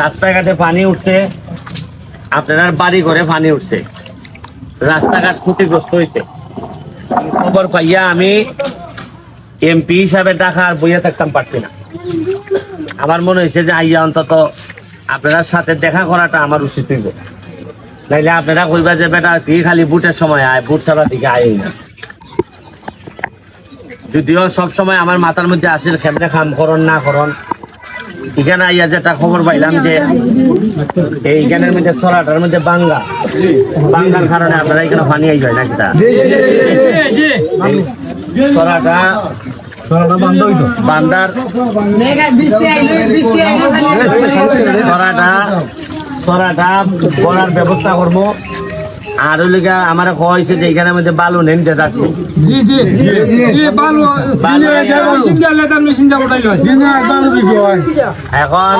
রাস্তাঘাটে পানি উঠছে, আপনার বাড়ি ঘরে পানি উঠছে, রাস্তাঘাট ক্ষতিগ্রস্ত হয়েছে। খবর পাইয়া আমি এমপি হিসাবে ঢাকা আর বইয়া থাকতাম পারছি না। আমার মনে হয়েছে যে আইয়া অন্তত আপনার সাথে দেখা করাটা আমার উচিত হইব, নাইলে আপনারা কইবা যে বেটা কি খালি বুটের সময় আয়, বুট ছাড়া দিকে আয় না। যদিও সব সময় আমার মাথার মধ্যে আসিল কেমনে কাম করন না করন, এখানে আইয়া যেটা খবর পাইলাম যে এইখানের মধ্যে সরাটার মধ্যে বাঙ্গার কারণে আপনারা এখানে পানি আই যায় নাকি তা সরাটা বান্দার সরাটা করার ব্যবস্থা করবো। আর ওই লিগা আমার কয়েছে যে এখানের মধ্যে বালু নেন যে যাচ্ছে এখন